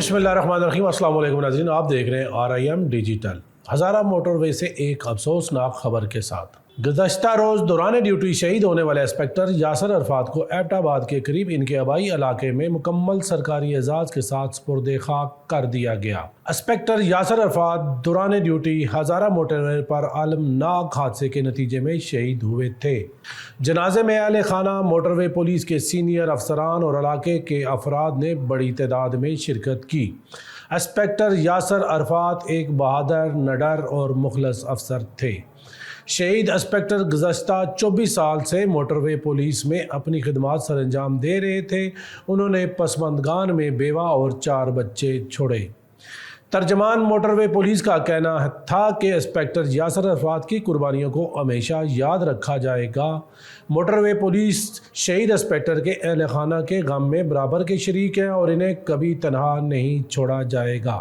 बिस्मिल्लाहिर्रहमानिर्रहीम। अस्सलाम वालेकुम नाज़रीन, आप देख रहे हैं RIM डिजिटल। हज़ारा मोटरवे से एक अफसोसनाक खबर के साथ। गुज़श्ता रोज़ दौरान ड्यूटी शहीद होने वाले इंस्पेक्टर यासर अरफात को एबटाबाद के करीब इनके आबाई इलाके में मुकम्मल सरकारी एजाज़ के साथ सुपुर्द खाक कर दिया गया। इंस्पेक्टर यासर अरफात दौरान ड्यूटी हज़ारा मोटरवे पर आलमनाक हादसे के नतीजे में शहीद हुए थे। जनाजे में अहले खाना, मोटरवे पुलिस के सीनियर अफसरान और इलाके के अफराद ने बड़ी तादाद में शिरकत की। इंस्पेक्टर यासर अरफात एक बहादुर, निडर और मुखलस अफसर थे। शहीद इंस्पेक्टर गुज़श्ता 24 साल से मोटरवे पुलिस में अपनी खिदमत सर अंजाम दे रहे थे। उन्होंने पसमंदगान में बेवा और 4 बच्चे छोड़े। तर्जमान मोटरवे पुलिस का कहना था कि इंस्पेक्टर यासर अरफात की कुर्बानियों को हमेशा याद रखा जाएगा। मोटरवे पुलिस शहीद इंस्पेक्टर के अहल खाना के गम में बराबर के शरीक हैं और इन्हें कभी तनहा नहीं छोड़ा जाएगा।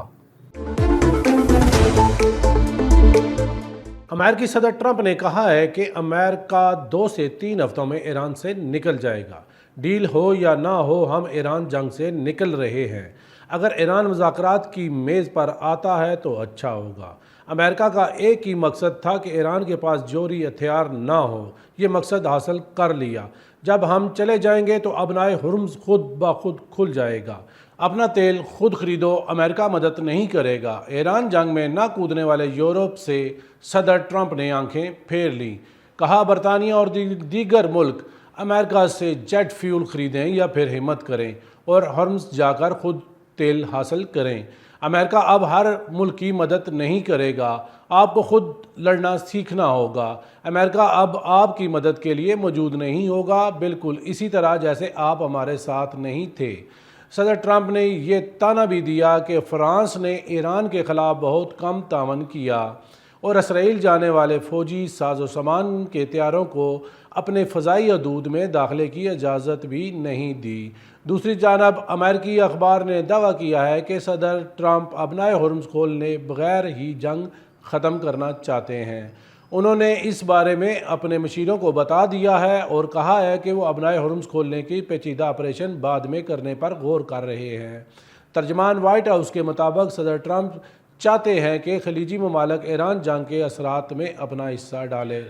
अमेरिकी सदर ट्रंप ने कहा है कि अमेरिका 2 से 3 हफ्तों में ईरान से निकल जाएगा। डील हो या ना हो, हम ईरान जंग से निकल रहे हैं। अगर ईरान मुज़ाकरात की मेज़ पर आता है तो अच्छा होगा। अमेरिका का एक ही मकसद था कि ईरान के पास जोहरी हथियार ना हो। ये मकसद हासिल कर लिया। जब हम चले जाएंगे तो अबनाए हुर्मुज़ खुद ब खुद खुल जाएगा। अपना तेल खुद खरीदो, अमेरिका मदद नहीं करेगा। ईरान जंग में ना कूदने वाले यूरोप से सदर ट्रंप ने आंखें फेर लीं। कहा, बरतानिया और दीगर मुल्क अमेरिका से जेट फ्यूल खरीदें या फिर हिम्मत करें और हुर्मुज़ जाकर खुद तेल हासिल करें। अमेरिका अब हर मुल्क की मदद नहीं करेगा, आपको खुद लड़ना सीखना होगा। अमेरिका अब आपकी मदद के लिए मौजूद नहीं होगा, बिल्कुल इसी तरह जैसे आप हमारे साथ नहीं थे। सदर ट्रंप ने यह ताना भी दिया कि फ्रांस ने ईरान के ख़िलाफ़ बहुत कम तावन किया और इसराइल जाने वाले फ़ौजी साजो सामान के तैयारों को अपने फ़ज़ाई हदूद में दाखिले की इजाज़त भी नहीं दी। दूसरी जानब अमेरिकी अखबार ने दावा किया है कि सदर ट्रंप अबनाए हुर्मुज़ खोलने बगैर ही जंग ख़त्म करना चाहते हैं। उन्होंने इस बारे में अपने मशीरों को बता दिया है और कहा है कि वो अबनाए हुर्मुज़ खोलने की पेचीदा ऑपरेशन बाद में करने पर गौर कर रहे हैं। तर्जमान वाइट हाउस के मुताबिक सदर ट्रंप चाहते हैं कि खलीजी ममालिक ईरान जंग के असरात में अपना हिस्सा डालें।